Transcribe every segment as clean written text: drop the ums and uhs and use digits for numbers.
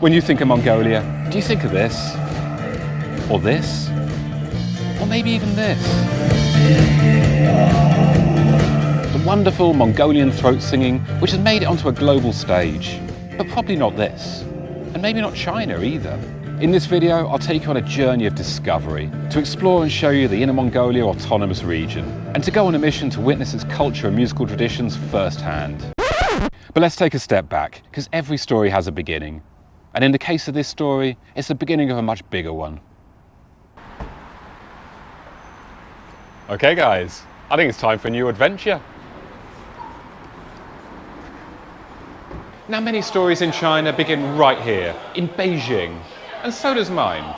When you think of Mongolia, do you think of this? Or this? Or maybe even this? The wonderful Mongolian throat singing, which has made it onto a global stage. But probably not this. And maybe not China either. In this video, I'll take you on a journey of discovery to explore and show you the Inner Mongolia Autonomous Region, and to go on a mission to witness its culture and musical traditions firsthand. But let's take a step back, because every story has a beginning. And in the case of this story, it's the beginning of a much bigger one. Okay guys, I think it's time for a new adventure. Now many stories in China begin right here, in Beijing. And so does mine.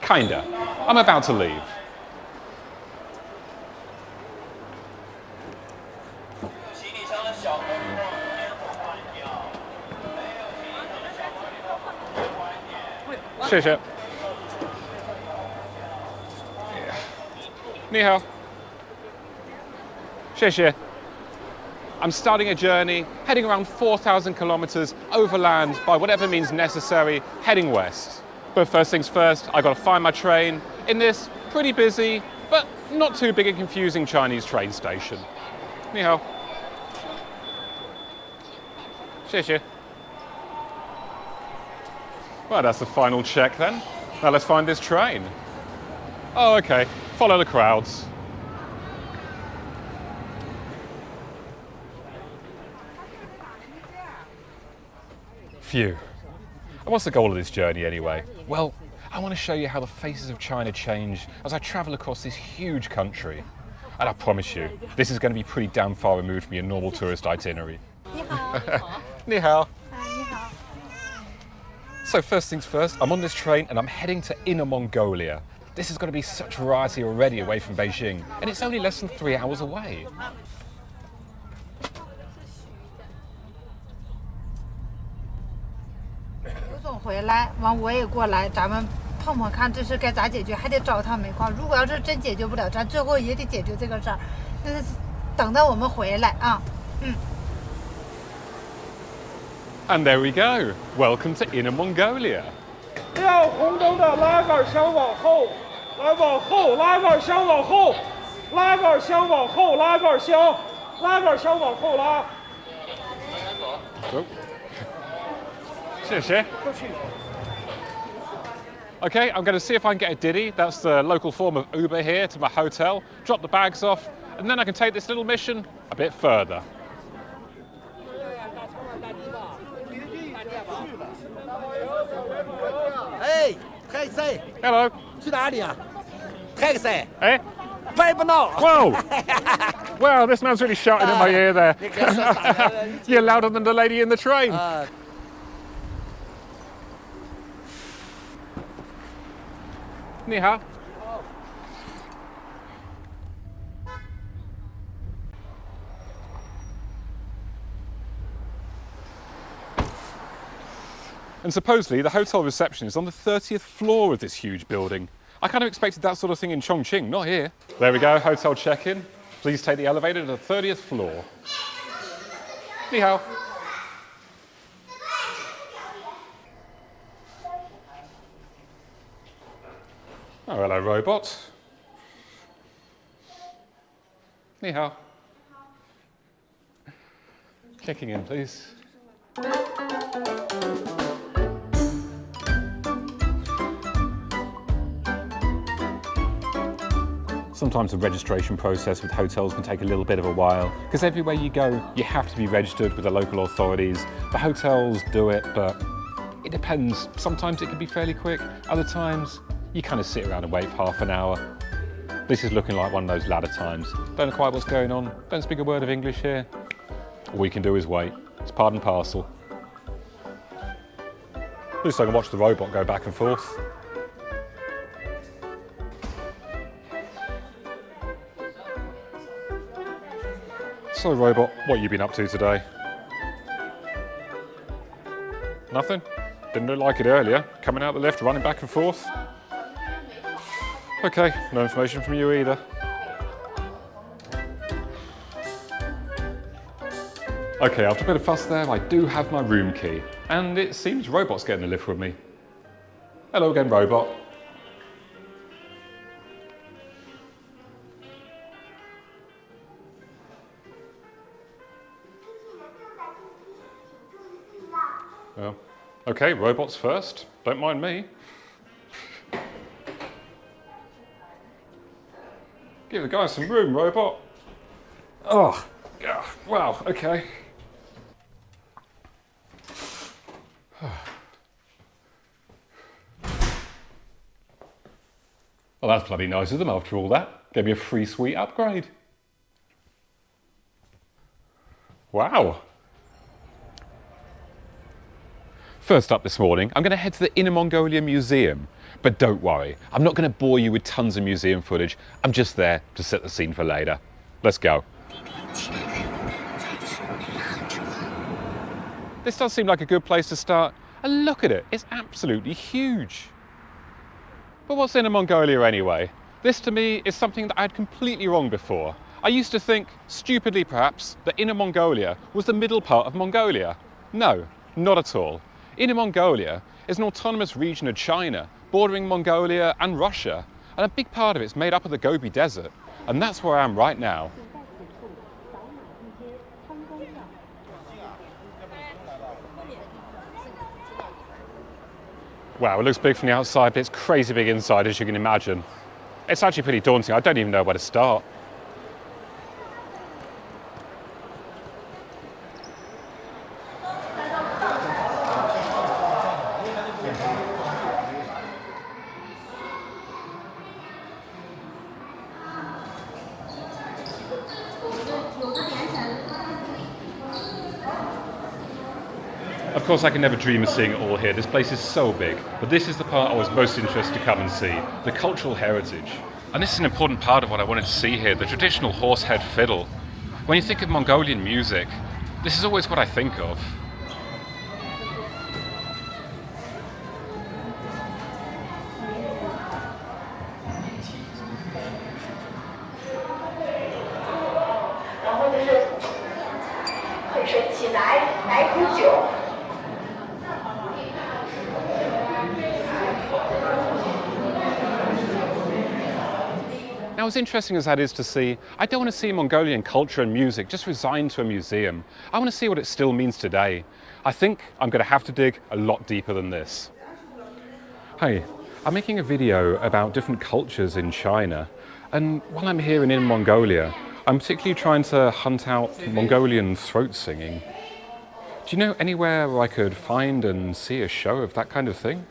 Kinda. I'm about to leave. Shit. Ni hao. Shit. I'm starting a journey, heading around 4,000 kilometers overland by whatever means necessary, heading west. But first things first, I gotta find my train in this pretty busy, but not too big and confusing Chinese train station. Ni hao. Shit. Well, that's the final check then. Now let's find this train. Oh, okay. Follow the crowds. Phew. And what's the goal of this journey anyway? Well, I want to show you how the faces of China change as I travel across this huge country. And I promise you, this is going to be pretty damn far removed from your normal tourist itinerary. Ni hao. So first things first, I'm on this train and I'm heading to Inner Mongolia. This is going to be such variety already away from Beijing, and it's only less than 3 hours away. 刘总回来，完我也过来，咱们碰碰看这事该咋解决，还得找趟煤矿。如果要是真解决不了，咱最后也得解决这个事儿。就是等到我们回来啊，And there we go. Welcome to Inner Mongolia. 亮红灯的拉杆箱往后，来往后，拉杆箱往后，拉杆箱往后，拉杆箱往后拉。Shit. Okay, I'm going to see if I can get a Didi. That's the local form of Uber here to my hotel. Drop the bags off, and then I can take this little mission a bit further. 哎，泰塞， Hello. 去哪里啊？泰塞， Eh? 歪不闹。 Whoa! Wow, this man's really shouting in my ear there. You're louder than the lady in the train. Ni hao. And supposedly the hotel reception is on the 30th floor of this huge building. I kind of expected that sort of thing in Chongqing, not here. There we go, hotel check-in. Please take the elevator to the 30th floor. Ni hao. Oh, hello, robot. Ni hao. Checking in, please. Sometimes the registration process with hotels can take a little bit of a while, because everywhere you go, you have to be registered with the local authorities. The hotels do it, but it depends. Sometimes it can be fairly quick, other times you kind of sit around and wait for half an hour. This is looking like one of those latter times. Don't know quite what's going on, don't speak a word of English here. All we can do is wait. It's part and parcel. At least I can watch the robot go back and forth. So robot, what have you been up to today? Nothing? Didn't look like it earlier. Coming out the lift, running back and forth. Okay, no information from you either. Okay, after a bit of fuss there, I do have my room key. And it seems Robot's getting the lift with me. Hello again, Robot. Okay, Robot's first. Don't mind me. Give the guy some room, Robot. Oh, wow, okay. Well, that's bloody nice of them after all that. Gave me a free sweet upgrade. Wow. First up this morning, I'm going to head to the Inner Mongolia Museum. But don't worry, I'm not going to bore you with tons of museum footage. I'm just there to set the scene for later. Let's go. This does seem like a good place to start. And look at it, it's absolutely huge. But what's Inner Mongolia anyway? This to me is something that I had completely wrong before. I used to think, stupidly perhaps, that Inner Mongolia was the middle part of Mongolia. No, not at all. Inner Mongolia is an autonomous region of China, bordering Mongolia and Russia, and a big part of it's made up of the Gobi Desert, and that's where I am right now. Wow, it looks big from the outside, but it's crazy big inside, as you can imagine. It's actually pretty daunting. I don't even know where to start. Of course, I can never dream of seeing it all here. This place is so big, but this is the part I was most interested to come and see, the cultural heritage. And this is an important part of what I wanted to see here, the traditional horsehead fiddle. When you think of Mongolian music, this is always what I think of. Now, as interesting as that is to see, I don't want to see Mongolian culture and music just resigned to a museum. I want to see what it still means today. I think I'm going to have to dig a lot deeper than this. Hey, I'm making a video about different cultures in China, and while I'm here in Inner Mongolia, I'm particularly trying to hunt out Mongolian throat singing. Do you know anywhere where I could find and see a show of that kind of thing?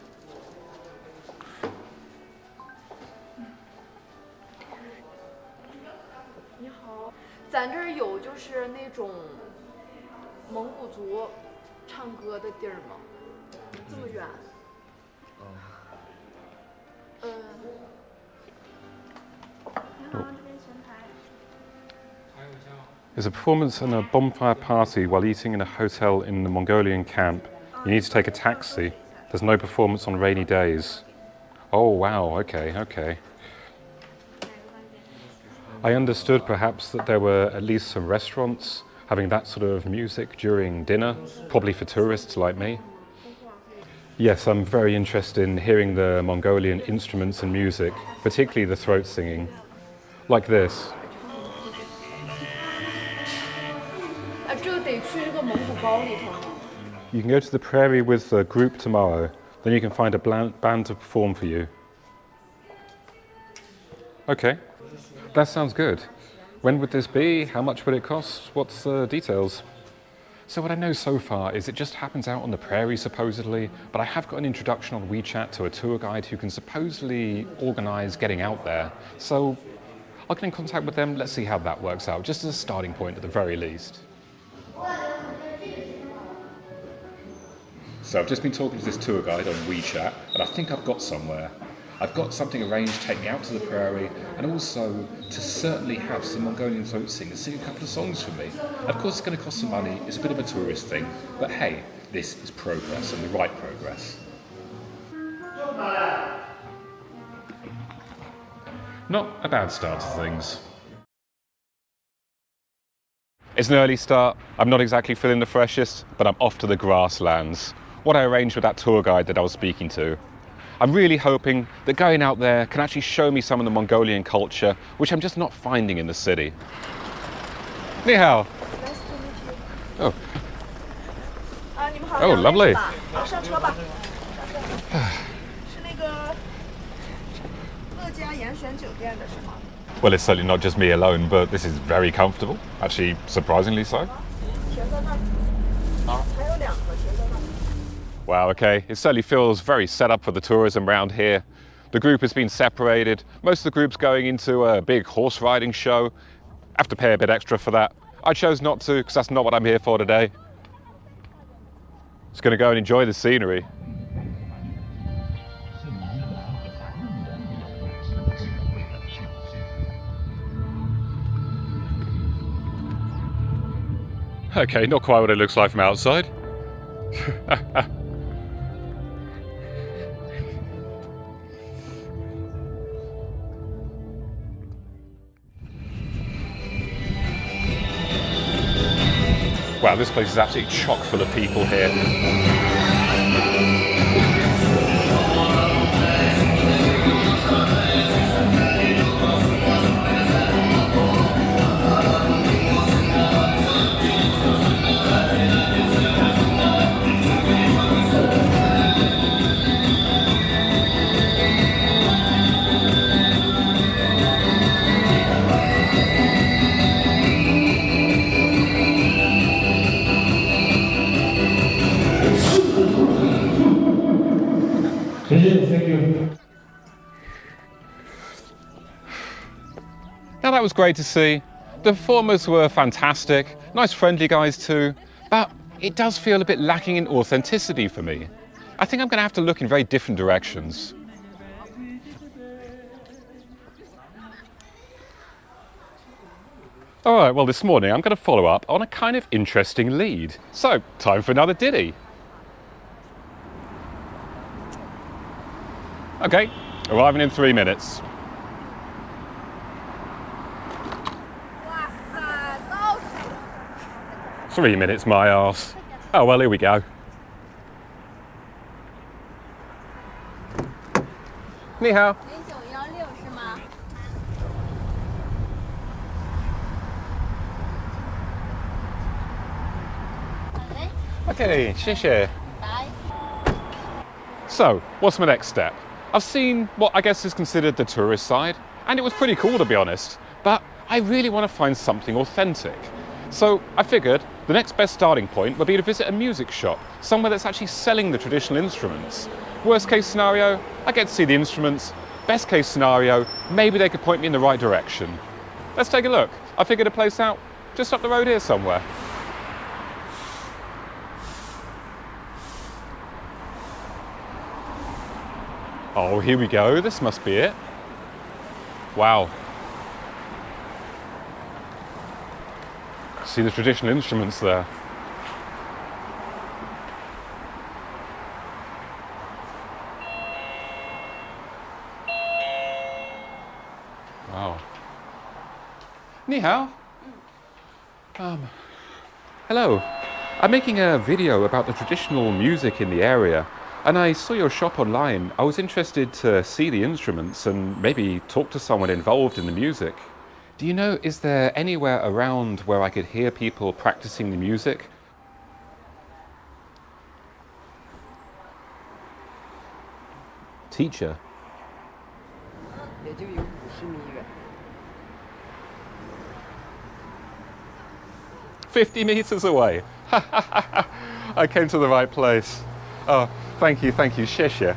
咱这儿有就是那种蒙古族唱歌的地儿吗？这么远？你好，这边前台。 There's a performance and a bonfire party while eating in a hotel in the Mongolian camp. You need to take a taxi. There's no performance on rainy days. Oh wow, okay. I understood perhaps that there were at least some restaurants having that sort of music during dinner, probably for tourists like me. Yes, I'm very interested in hearing the Mongolian instruments and music, particularly the throat singing, like this. You can go to the prairie with the group tomorrow, then you can find a band to perform for you. Okay. That sounds good. When would this be? How much would it cost? What's the details? So what I know so far is it just happens out on the prairie supposedly, but I have got an introduction on WeChat to a tour guide who can supposedly organise getting out there. So I'll get in contact with them, let's see how that works out, just as a starting point at the very least. So I've just been talking to this tour guide on WeChat, and I think I've got somewhere. I've got something arranged to take me out to the prairie and also to certainly have some Mongolian throat singers sing a couple of songs for me. Of course, it's going to cost some money, it's a bit of a tourist thing, but hey, this is progress and the right progress. Not a bad start to things. It's an early start, I'm not exactly feeling the freshest, but I'm off to the grasslands, what I arranged with that tour guide that I was speaking to. I'm really hoping that going out there can actually show me some of the Mongolian culture, which I'm just not finding in the city. Ni hao. Nice to meet you. Oh, 你们好， oh, 2位 lovely. 是吧？好，上车吧。是那个乐家严选酒店的是吗？ Well, it's certainly not just me alone, but this is very comfortable. Actually, surprisingly so. 停在那儿。还有2个停在那儿。 Wow, okay. It certainly feels very set up for the tourism around here. The group has been separated. Most of the group's going into a big horse riding show. I have to pay a bit extra for that. I chose not to because that's not what I'm here for today. Just going to go and enjoy the scenery. Okay, not quite what it looks like from outside. Wow, this place is absolutely chock full of people here. Thank you. Now that was great to see. The performers were fantastic, nice friendly guys too, but it does feel a bit lacking in authenticity for me. I think I'm going to have to look in very different directions. All right, well this morning I'm going to follow up on a kind of interesting lead. So, time for another ditty. Okay, arriving in 3 minutes. 3 minutes, my arse. Oh well, here we go. Ni hao. 0916是吗？ Okay, 谢谢. 来。 So, what's my next step? I've seen what I guess is considered the tourist side, and it was pretty cool to be honest, but I really want to find something authentic. So I figured the next best starting point would be to visit a music shop, somewhere that's actually selling the traditional instruments. Worst case scenario, I get to see the instruments. Best case scenario, maybe they could point me in the right direction. Let's take a look. I figured a place out just up the road here somewhere. Oh, here we go. This must be it. Wow. See the traditional instruments there. Wow. Ni hao. Hello. I'm making a video about the traditional music in the area, and I saw your shop online. I was interested to see the instruments and maybe talk to someone involved in the music. Do you know, is there anywhere around where I could hear people practicing the music? Teacher? 也就有50米远。 50 meters away. I came to the right place. Oh, thank you, 谢谢.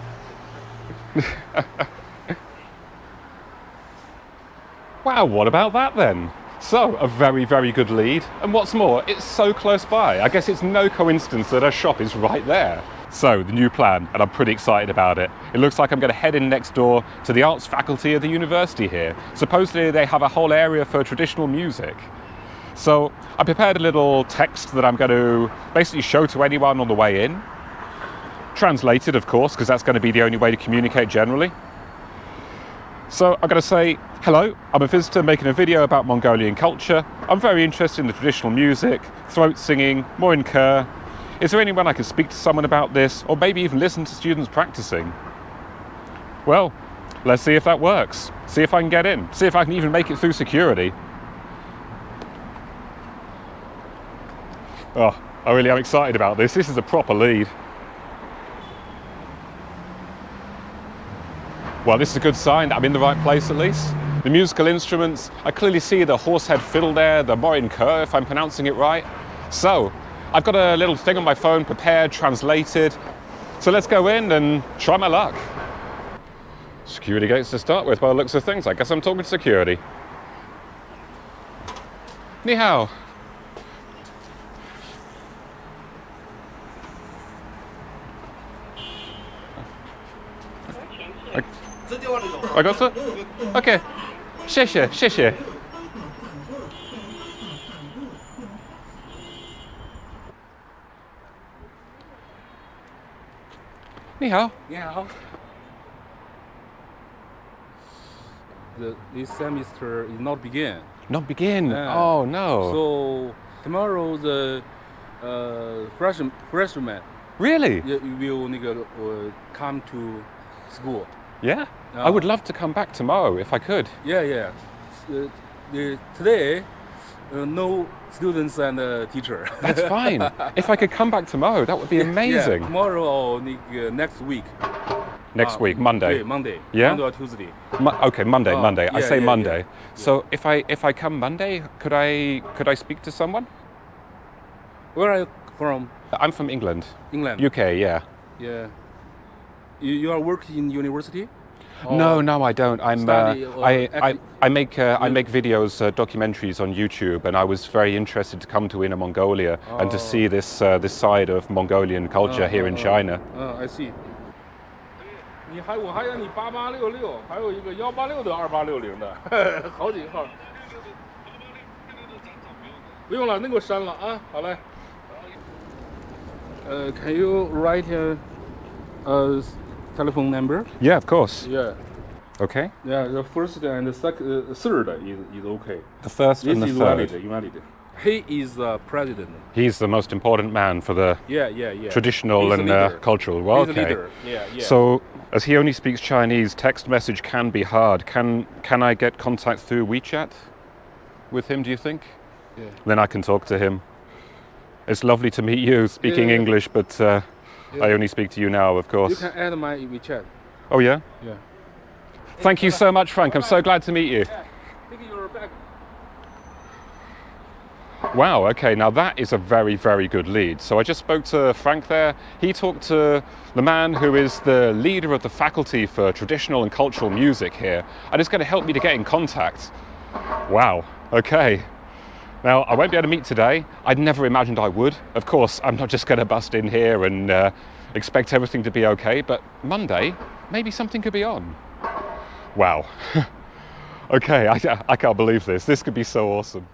Wow, what about that then? So, a very, very good lead. And what's more, it's so close by. I guess it's no coincidence that our shop is right there. So, the new plan, and I'm pretty excited about it. It looks like I'm going to head in next door to the arts faculty of the university here. Supposedly they have a whole area for traditional music. So, I prepared a little text that I'm going to basically show to anyone on the way in. Translated, of course, because that's going to be the only way to communicate generally. So I've got to say, hello, I'm a visitor making a video about Mongolian culture. I'm very interested in the traditional music, throat singing, Mongolian Throat. Is there anyone I could speak to someone about this, or maybe even listen to students practicing? Well, let's see if that works. See if I can get in. See if I can even make it through security. Oh, I really am excited about this. This is a proper lead. Well, this is a good sign that I'm in the right place at least. The musical instruments, I clearly see the horsehead fiddle there, the Mongolian Throat, if I'm pronouncing it right. So, I've got a little thing on my phone prepared, translated. So let's go in and try my luck. Security gates to start with by the looks of things. I guess I'm talking to security. Ni hao. I got it? Okay. 谢谢，谢谢。你好。你好。This semester is not begin. Not begin. Oh no. So tomorrow the freshman Really? will come to school. Yeah. I would love to come back tomorrow if I could. Yeah. Today, no students and teacher. That's fine. If I could come back tomorrow, that would be amazing. Yeah, tomorrow or next week. Next week, Monday. Monday. Yeah. Monday or Tuesday. Okay, Monday. Monday. I say Monday. Yeah. So if I come Monday, could I speak to someone? Where are you from? I'm from England. England. UK. Yeah. Yeah. You are working in university? No, I don't. I make videos, documentaries on YouTube, and I was very interested to come to Inner Mongolia and to see this side of Mongolian culture here in China. I see. 我还有你8866，还有一个186的2860的，好几个号。不用了，那个我删了啊。好嘞。Can you write a telephone number? Yeah, of course. Yeah. Okay. Yeah, the first and the third is okay. The first and the third. Invalid. He is the president. He's the most important man for the traditional and cultural. Well, He's a okay. leader. Yeah. So, as he only speaks Chinese, text message can be hard. Can I get contact through WeChat with him, do you think? Yeah. Then I can talk to him. It's lovely to meet you speaking English, but I only speak to you now, of course. You can add my WeChat. Oh, yeah? Yeah. Thank you so much, Frank. I'm so glad to meet you. Take your bag. Wow, okay, now that is a very, very good lead. So I just spoke to Frank there. He talked to the man who is the leader of the faculty for traditional and cultural music here, and it's going to help me to get in contact. Wow, okay. Now, I won't be able to meet today. I'd never imagined I would. Of course, I'm not just going to bust in here and expect everything to be okay, but Monday, maybe something could be on. Wow. Okay, I can't believe this. This could be so awesome.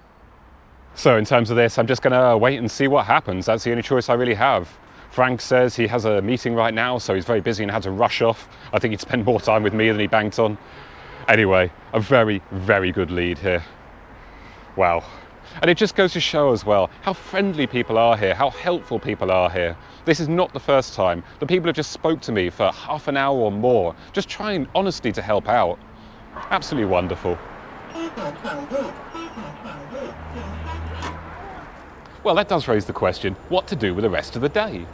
So in terms of this, I'm just going to wait and see what happens. That's the only choice I really have. Frank says he has a meeting right now, so he's very busy and had to rush off. I think he'd spend more time with me than he banked on. Anyway, a very, very good lead here. Wow. And it just goes to show as well how friendly people are here, how helpful people are here. This is not the first time. The people have just spoke to me for half an hour or more, just trying honestly to help out. Absolutely wonderful. Well, that does raise the question, what to do with the rest of the day?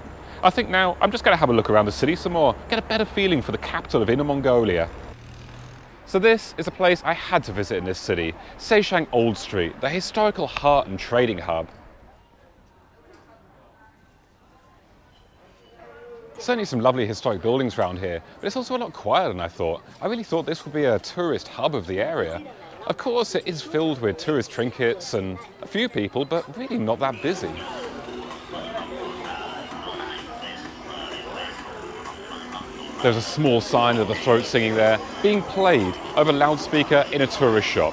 I think now I'm just going to have a look around the city some more, get a better feeling for the capital of Inner Mongolia. So this is a place I had to visit in this city, Seishang Old Street, the historical heart and trading hub. Certainly some lovely historic buildings around here, but it's also a lot quieter than I thought. I really thought this would be a tourist hub of the area. Of course, it is filled with tourist trinkets and a few people, but really not that busy. There's a small sign of the throat singing there, being played over loudspeaker in a tourist shop.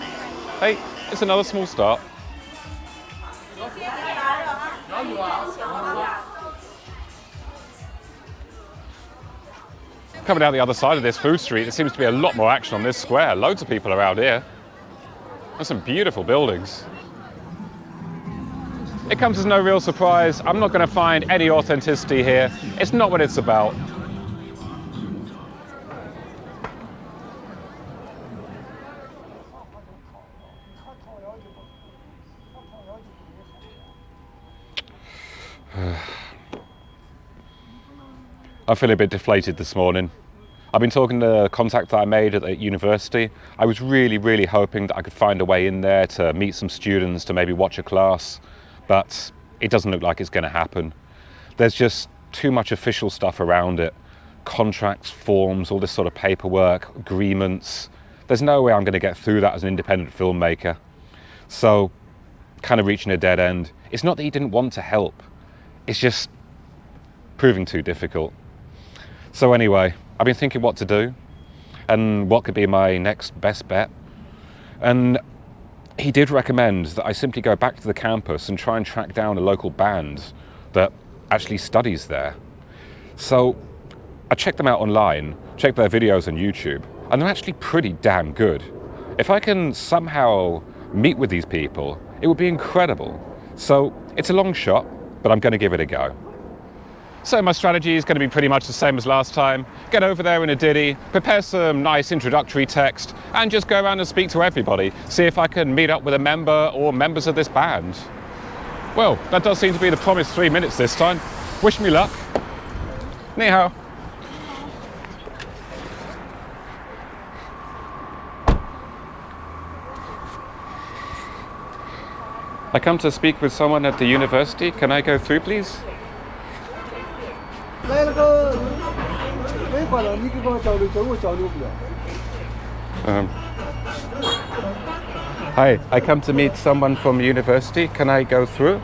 Hey, it's another small start. Coming out the other side of this food street, there seems to be a lot more action on this square. Loads of people around here. There's some beautiful buildings. It comes as no real surprise. I'm not going to find any authenticity here. It's not what it's about. I feel a bit deflated this morning. I've been talking to the contact that I made at the university. I was really hoping that I could find a way in there to meet some students, to maybe watch a class, but it doesn't look like it's going to happen. There's just too much official stuff around it. Contracts, forms, all this sort of paperwork, agreements. There's no way I'm going to get through that as an independent filmmaker. So, kind of reaching a dead end. It's not that he didn't want to help. It's just proving too difficult. So anyway, I've been thinking what to do and what could be my next best bet. And he did recommend that I simply go back to the campus and try and track down a local band that actually studies there. So I checked them out online, checked their videos on YouTube, and they're actually pretty damn good. If I can somehow meet with these people, it would be incredible. So it's a long shot, but I'm going to give it a go. So my strategy is going to be pretty much the same as last time. Get over there in a ditty, prepare some nice introductory text, and just go around and speak to everybody. See if I can meet up with a member or members of this band. Well, that does seem to be the promised 3 minutes this time. Wish me luck. Ni hao. I come to speak with someone at the university. Can I go through, please? Hi, I come to meet someone from university. Can I go through?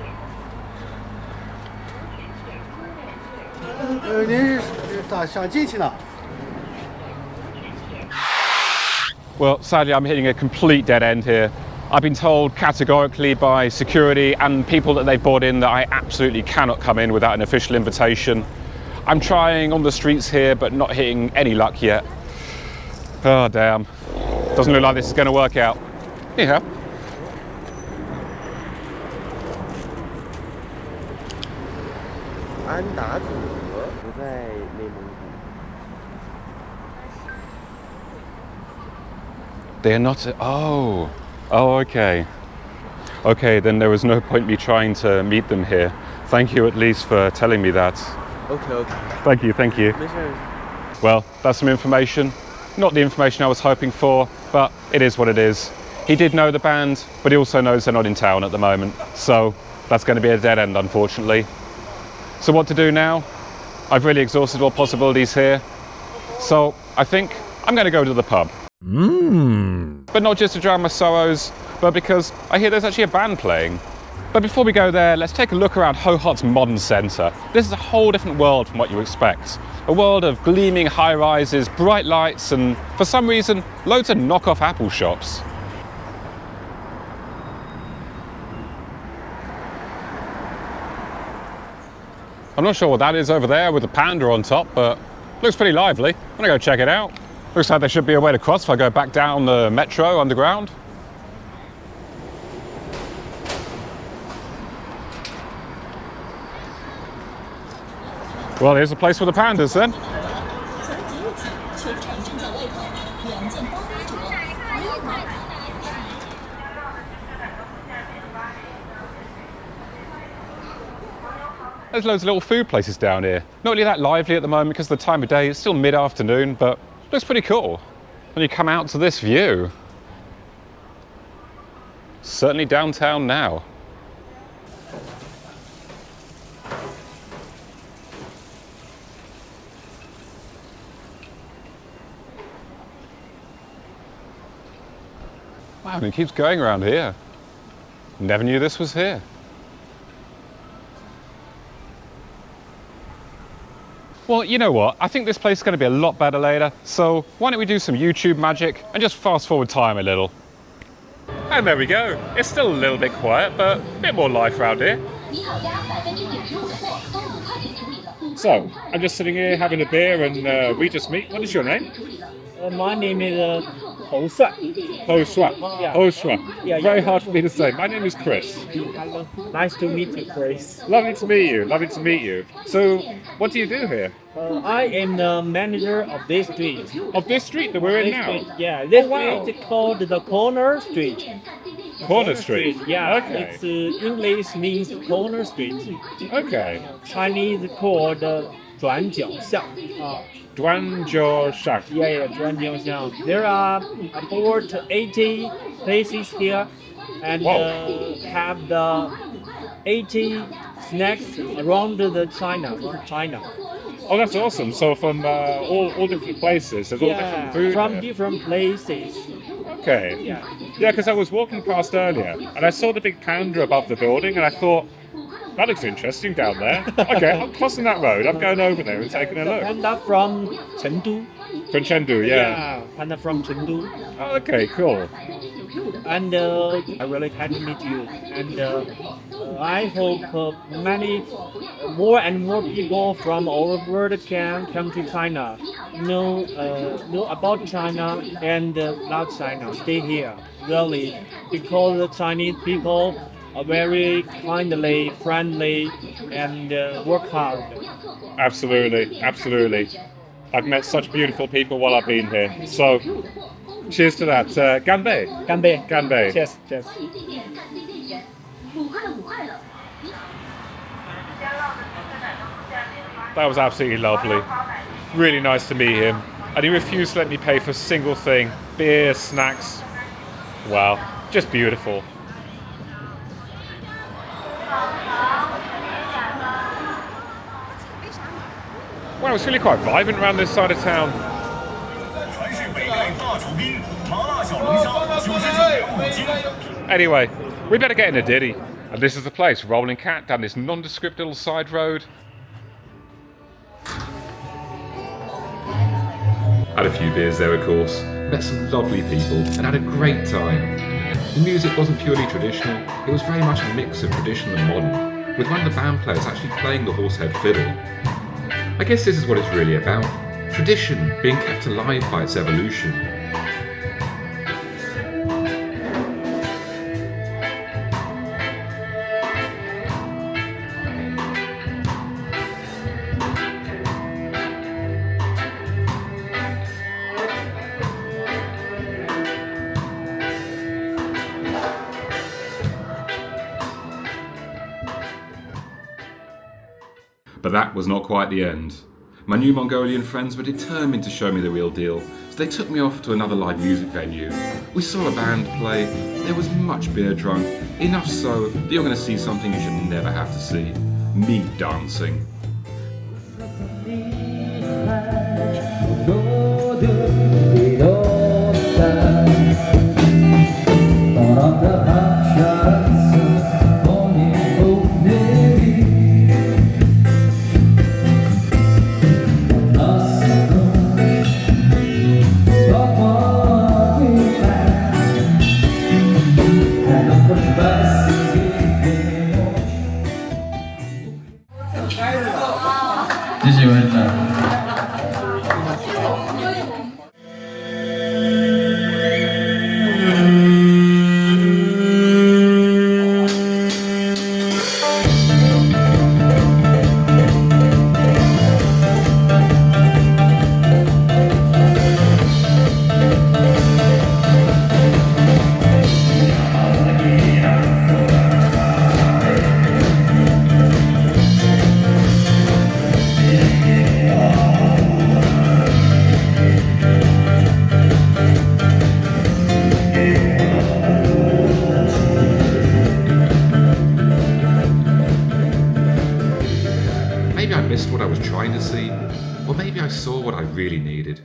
Well, sadly, I'm hitting a complete dead end here. I've been told categorically by security and people that they've brought in that I absolutely cannot come in without an official invitation. I'm trying on the streets here, but not hitting any luck yet. Oh, damn. Doesn't look like this is going to work out. Yeah. They're not... Oh, okay. Okay, then there was no point me trying to meet them here. Thank you at least for telling me that. Okay. Thank you. Well, that's some information. Not the information I was hoping for, but it is what it is. He did know the band, but he also knows they're not in town at the moment. So that's going to be a dead end, unfortunately. So what to do now? I've really exhausted all possibilities here. So I think I'm going to go to the pub. But not just to drown my sorrows, but because I hear there's actually a band playing. But before we go there, let's take a look around Ho Hot's modern centre. This is a whole different world from what you expect. A world of gleaming high-rises, bright lights, and for some reason, loads of knockoff Apple shops. I'm not sure what that is over there with the panda on top, but looks pretty lively. I'm gonna go check it out. Looks like there should be a way to cross if I go back down the metro underground. Well, here's a place for the pandas then. There's loads of little food places down here. Not really that lively at the moment because of the time of day. It's still mid-afternoon, but looks pretty cool. When you come out to this view. Certainly downtown now. Wow, and it keeps going around here. Never knew this was here. Well, you know what? I think this place is going to be a lot better later, so why don't we do some YouTube magic and just fast forward time a little. And there we go. It's still a little bit quiet, but a bit more life around here. So, I'm just sitting here having a beer and we just meet. What is your name? My name is Ho Sua. Ho Sua. Yeah. Ho Sua. Yeah, Very yeah. hard for me to say. My name is Chris. Hello. Nice to meet you, Chris. Lovely to meet you. Lovely to meet you. So, what do you do here? I am the manager of this street. Of this street that we're in This now? street, yeah, this Oh, wow. street called the Corner Street. Corner Street. Yeah, Okay. it's English means corner street. Okay. Chinese called 转角巷. Duanjiao Yeah, 转角巷. There are about 80 places here, and have the 80 snacks around the China. Oh, that's awesome. So from all different places, there's all different food from here. different places. Okay. Yeah. Yeah, because I was walking past earlier and I saw the big panda above the building and I thought, that looks interesting down there. Okay, I'm crossing that road. I'm going over there and taking a look. Panda from Chengdu. From Chengdu, yeah. Panda from Chengdu. Oh, okay, cool. And I really happy to meet you. And I hope many more and more people from all over the world can come to China, know about China and love China. Stay here, really, because the Chinese people are very kindly, friendly, and work hard. Absolutely, absolutely. I've met such beautiful people while I've been here. So, cheers to that. Ganbei. Ganbei. Ganbei. Cheers. Cheers. That was absolutely lovely. Really nice to meet him. And he refused to let me pay for a single thing. Beer, snacks. Wow, just beautiful. Wow, it's really quite vibrant around this side of town. Anyway, we better get in a ditty. And this is the place, Rolling Cat, down this nondescript little side road. Had a few beers there, of course, met some lovely people, and had a great time. The music wasn't purely traditional, it was very much a mix of traditional and modern, with one of the band players actually playing the horsehead fiddle. I guess this is what it's really about, tradition being kept alive by its evolution. But that was not quite the end. My new Mongolian friends were determined to show me the real deal, so they took me off to another live music venue. We saw a band play, there was much beer drunk, enough so that you're going to see something you should never have to see. Me dancing. Maybe I missed what I was trying to see, or maybe I saw what I really needed.